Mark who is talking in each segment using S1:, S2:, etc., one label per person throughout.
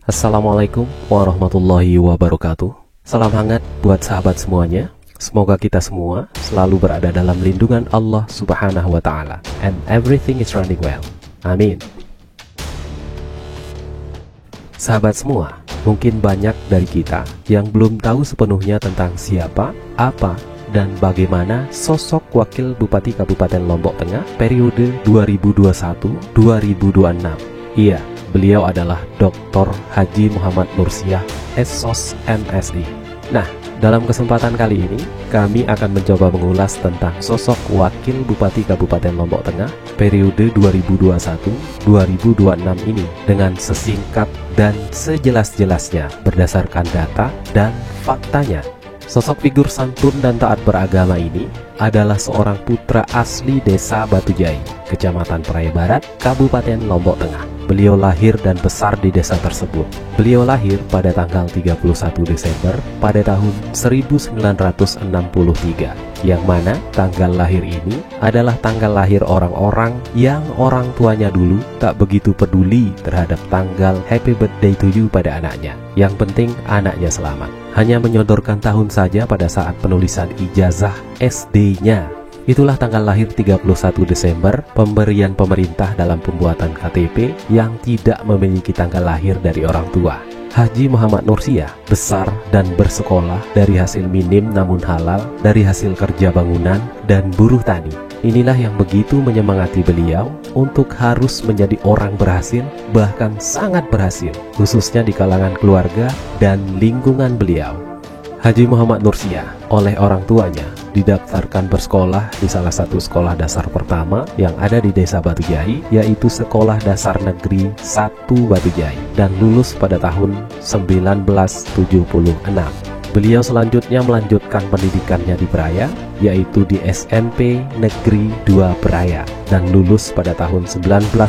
S1: Assalamualaikum warahmatullahi wabarakatuh. Salam hangat buat sahabat semuanya. Semoga kita semua selalu berada dalam lindungan Allah Subhanahu wa Ta'ala, and everything is running well. Amin. Sahabat semua, mungkin banyak dari kita yang belum tahu sepenuhnya tentang siapa, apa, dan bagaimana sosok Wakil Bupati Kabupaten Lombok Tengah periode 2021-2026. Iya, beliau adalah Dr. Haji Muhammad Nursiah, SOS MSI. Nah, dalam kesempatan kali ini, kami akan mencoba mengulas tentang sosok Wakil Bupati Kabupaten Lombok Tengah periode 2021-2026 ini dengan sesingkat dan sejelas-jelasnya berdasarkan data dan faktanya. Sosok figur santun dan taat beragama ini adalah seorang putra asli Desa Batujai, Kecamatan Praia Barat, Kabupaten Lombok Tengah. Beliau lahir dan besar di desa tersebut. Beliau lahir pada tanggal 31 Desember pada tahun 1963, yang mana tanggal lahir ini adalah tanggal lahir orang-orang yang orang tuanya dulu tak begitu peduli terhadap tanggal happy birthday to you pada anaknya. Yang penting anaknya selamat. Hanya menyodorkan tahun saja pada saat penulisan ijazah SD-nya. Itulah tanggal lahir 31 Desember pemberian pemerintah dalam pembuatan KTP yang tidak memiliki tanggal lahir dari orang tua. Haji Muhammad Nursiah besar dan bersekolah dari hasil minim namun halal, dari hasil kerja bangunan dan buruh tani. Inilah yang begitu menyemangati beliau untuk harus menjadi orang berhasil, bahkan sangat berhasil, khususnya di kalangan keluarga dan lingkungan beliau. Haji Muhammad Nursiah oleh orang tuanya didaftarkan bersekolah di salah satu sekolah dasar pertama yang ada di Desa Batujai, yaitu Sekolah Dasar Negeri 1 Batujai, dan lulus pada tahun 1976. Beliau selanjutnya melanjutkan pendidikannya di Praia, yaitu di SMP Negeri 2 Praia, dan lulus pada tahun 1980.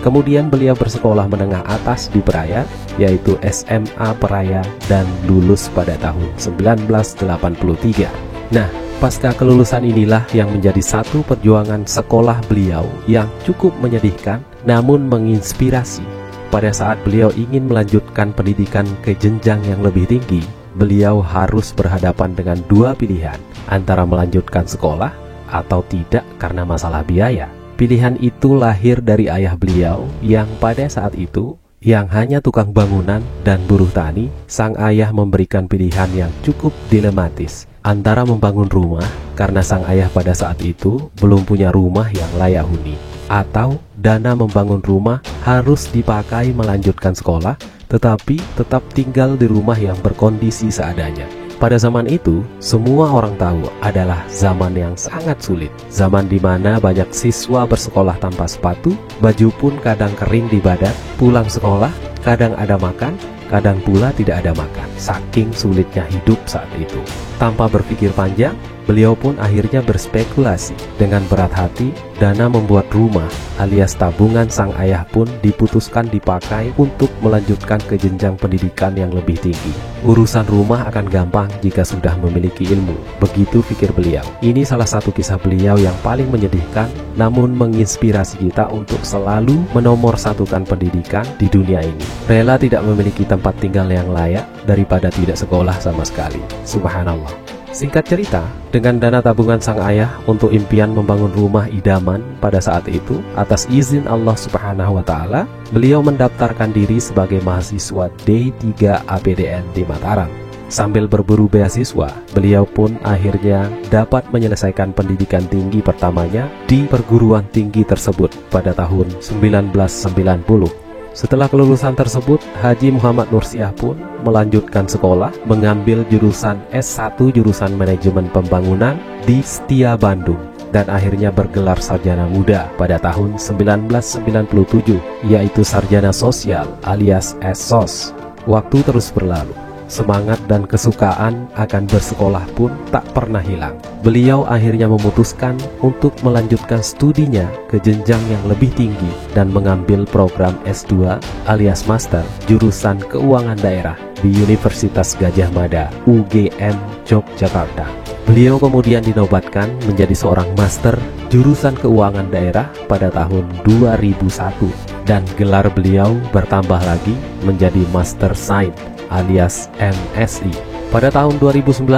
S1: Kemudian beliau bersekolah menengah atas di Praia, yaitu SMA Praia, dan lulus pada tahun 1983. Nah, pasca kelulusan inilah yang menjadi satu perjuangan sekolah beliau yang cukup menyedihkan namun menginspirasi. Pada saat beliau ingin melanjutkan pendidikan ke jenjang yang lebih tinggi, beliau harus berhadapan dengan dua pilihan, antara melanjutkan sekolah atau tidak karena masalah biaya. Pilihan itu lahir dari ayah beliau yang pada saat itu yang hanya tukang bangunan dan buruh tani. Sang ayah memberikan pilihan yang cukup dilematis antara membangun rumah karena sang ayah pada saat itu belum punya rumah yang layak huni, atau dana membangun rumah harus dipakai melanjutkan sekolah tetapi tetap tinggal di rumah yang berkondisi seadanya. Pada zaman itu, semua orang tahu adalah zaman yang sangat sulit. Zaman di mana banyak siswa bersekolah tanpa sepatu, baju pun kadang kering di badan, pulang sekolah, kadang ada makan, kadang pula tidak ada makan. Saking sulitnya hidup saat itu. Tanpa berpikir panjang, beliau pun akhirnya berspekulasi. Dengan berat hati, dana membuat rumah alias tabungan sang ayah pun diputuskan dipakai untuk melanjutkan ke jenjang pendidikan yang lebih tinggi. Urusan rumah akan gampang jika sudah memiliki ilmu. Begitu pikir beliau. Ini salah satu kisah beliau yang paling menyedihkan, namun menginspirasi kita untuk selalu menomorsatukan pendidikan di dunia ini. Rela tidak memiliki tempat tinggal yang layak daripada tidak sekolah sama sekali. Subhanallah. Singkat cerita, dengan dana tabungan sang ayah untuk impian membangun rumah idaman pada saat itu, atas izin Allah Subhanahu wa Ta'ala, beliau mendaftarkan diri sebagai mahasiswa D3 APDN di Mataram. Sambil berburu beasiswa, beliau pun akhirnya dapat menyelesaikan pendidikan tinggi pertamanya di perguruan tinggi tersebut pada tahun 1990. Setelah kelulusan tersebut, Haji Muhammad Nursiah pun melanjutkan sekolah, mengambil jurusan S1 jurusan Manajemen Pembangunan di Setia Bandung, dan akhirnya bergelar sarjana muda pada tahun 1997, yaitu sarjana sosial alias SOS. Waktu terus berlalu. Semangat dan kesukaan akan bersekolah pun tak pernah hilang. Beliau akhirnya memutuskan untuk melanjutkan studinya ke jenjang yang lebih tinggi dan mengambil program S2 alias Master jurusan Keuangan Daerah di Universitas Gadjah Mada UGM Yogyakarta. Beliau kemudian dinobatkan menjadi seorang Master jurusan Keuangan Daerah pada tahun 2001. dan gelar beliau bertambah lagi menjadi Master Sains alias MSI. Pada tahun 2019,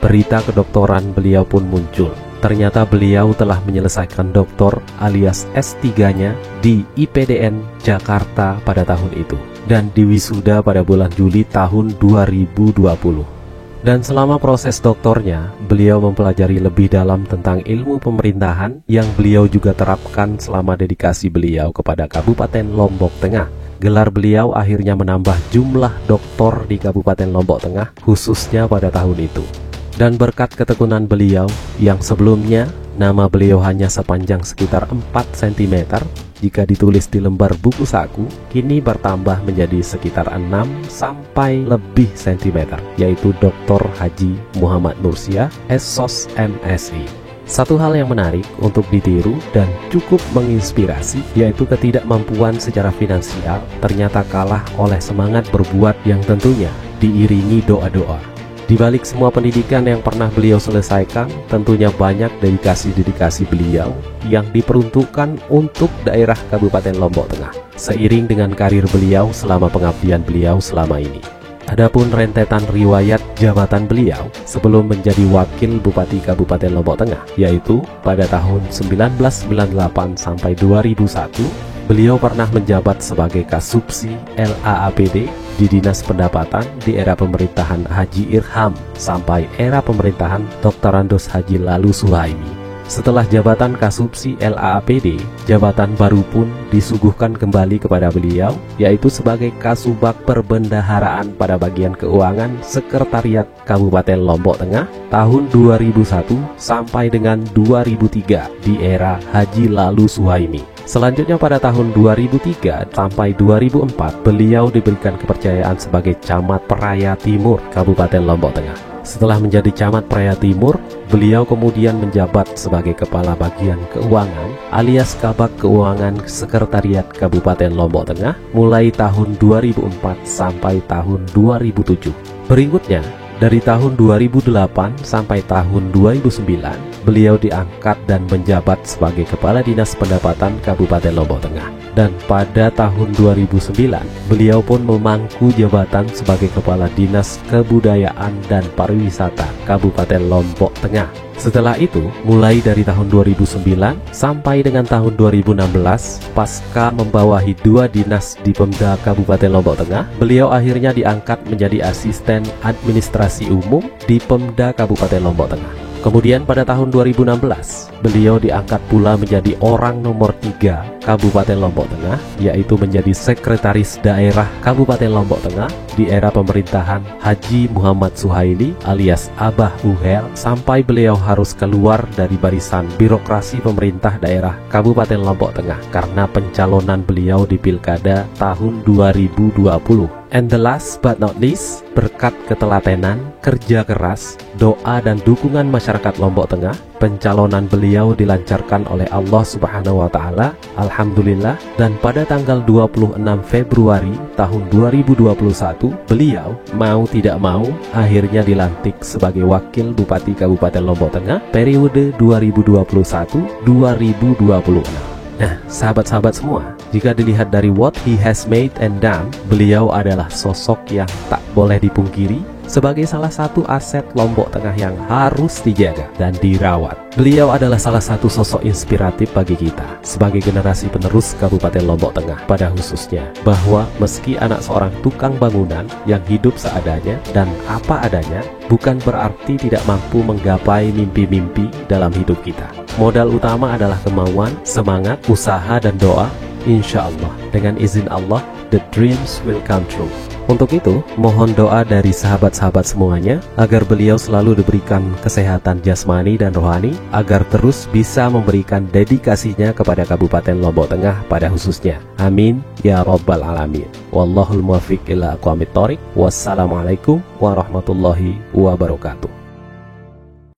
S1: berita kedoktoran beliau pun muncul. Ternyata beliau telah menyelesaikan doktor alias S3-nya di IPDN Jakarta pada tahun itu dan diwisuda pada bulan Juli tahun 2020. Dan selama proses doktornya, beliau mempelajari lebih dalam tentang ilmu pemerintahan yang beliau juga terapkan selama dedikasi beliau kepada Kabupaten Lombok Tengah. Gelar beliau akhirnya menambah jumlah doktor di Kabupaten Lombok Tengah khususnya pada tahun itu. Dan berkat ketekunan beliau yang sebelumnya nama beliau hanya sepanjang sekitar 4 cm jika ditulis di lembar buku saku, kini bertambah menjadi sekitar 6 sampai lebih cm, yaitu Dr. Haji Muhammad Nursia, SSOS MSI. Satu hal yang menarik untuk ditiru dan cukup menginspirasi, yaitu ketidakmampuan secara finansial ternyata kalah oleh semangat berbuat yang tentunya diiringi doa-doa. Di balik semua pendidikan yang pernah beliau selesaikan, tentunya banyak dedikasi-dedikasi beliau yang diperuntukkan untuk daerah Kabupaten Lombok Tengah, seiring dengan karir beliau selama pengabdian beliau selama ini. Adapun rentetan riwayat jabatan beliau sebelum menjadi wakil Bupati Kabupaten Lombok Tengah, yaitu pada tahun 1998 sampai 2001, beliau pernah menjabat sebagai Kasubsi LAAPD di Dinas Pendapatan di era pemerintahan Haji Irham sampai era pemerintahan Dr. Andos Haji Lalu Suhaimi. Setelah jabatan Kasubsi LAAPD, jabatan baru pun disuguhkan kembali kepada beliau, yaitu sebagai Kasubag Perbendaharaan pada bagian keuangan Sekretariat Kabupaten Lombok Tengah tahun 2001 sampai dengan 2003 di era Haji Lalu Suhaimi. Selanjutnya pada tahun 2003 sampai 2004, beliau diberikan kepercayaan sebagai Camat Praia Timur Kabupaten Lombok Tengah. Setelah menjadi Camat Praia Timur, beliau kemudian menjabat sebagai Kepala Bagian Keuangan alias Kabag Keuangan Sekretariat Kabupaten Lombok Tengah mulai tahun 2004 sampai tahun 2007. Berikutnya, dari tahun 2008 sampai tahun 2009, beliau diangkat dan menjabat sebagai Kepala Dinas Pendapatan Kabupaten Lombok Tengah. Dan pada tahun 2009, beliau pun memangku jabatan sebagai Kepala Dinas Kebudayaan dan Pariwisata Kabupaten Lombok Tengah. Setelah itu, mulai dari tahun 2009 sampai dengan tahun 2016, pasca membawahi 2 dinas di Pemda Kabupaten Lombok Tengah, beliau akhirnya diangkat menjadi Asisten Administrasi Umum di Pemda Kabupaten Lombok Tengah. Kemudian pada tahun 2016, beliau diangkat pula menjadi orang nomor 3 Kabupaten Lombok Tengah, yaitu menjadi Sekretaris Daerah Kabupaten Lombok Tengah di era pemerintahan Haji Muhammad Suhaili alias Abah Uhel, sampai beliau harus keluar dari barisan birokrasi pemerintah daerah Kabupaten Lombok Tengah karena pencalonan beliau di Pilkada tahun 2020. And the last but not least, berkat ketelatenan, kerja keras, doa dan dukungan masyarakat Lombok Tengah, pencalonan beliau dilancarkan oleh Allah Subhanahu wa Ta'ala, alhamdulillah. Dan pada tanggal 26 Februari tahun 2021, beliau mau tidak mau akhirnya dilantik sebagai Wakil Bupati Kabupaten Lombok Tengah periode 2021-2026. Nah, sahabat-sahabat semua, jika dilihat dari what he has made and done, beliau adalah sosok yang tak boleh dipungkiri sebagai salah satu aset Lombok Tengah yang harus dijaga dan dirawat. Beliau adalah salah satu sosok inspiratif bagi kita sebagai generasi penerus Kabupaten Lombok Tengah pada khususnya, bahwa meski anak seorang tukang bangunan yang hidup seadanya dan apa adanya, bukan berarti tidak mampu menggapai mimpi-mimpi dalam hidup kita. Modal utama adalah kemauan, semangat, usaha, dan doa. Insya Allah, dengan izin Allah, the dreams will come true. Untuk itu, mohon doa dari sahabat-sahabat semuanya agar beliau selalu diberikan kesehatan jasmani dan rohani, agar terus bisa memberikan dedikasinya kepada Kabupaten Lombok Tengah pada khususnya. Amin ya Rabbal Alamin. Wallahul muwaffiq ila aqwamit thoriq. Wassalamualaikum warahmatullahi wabarakatuh.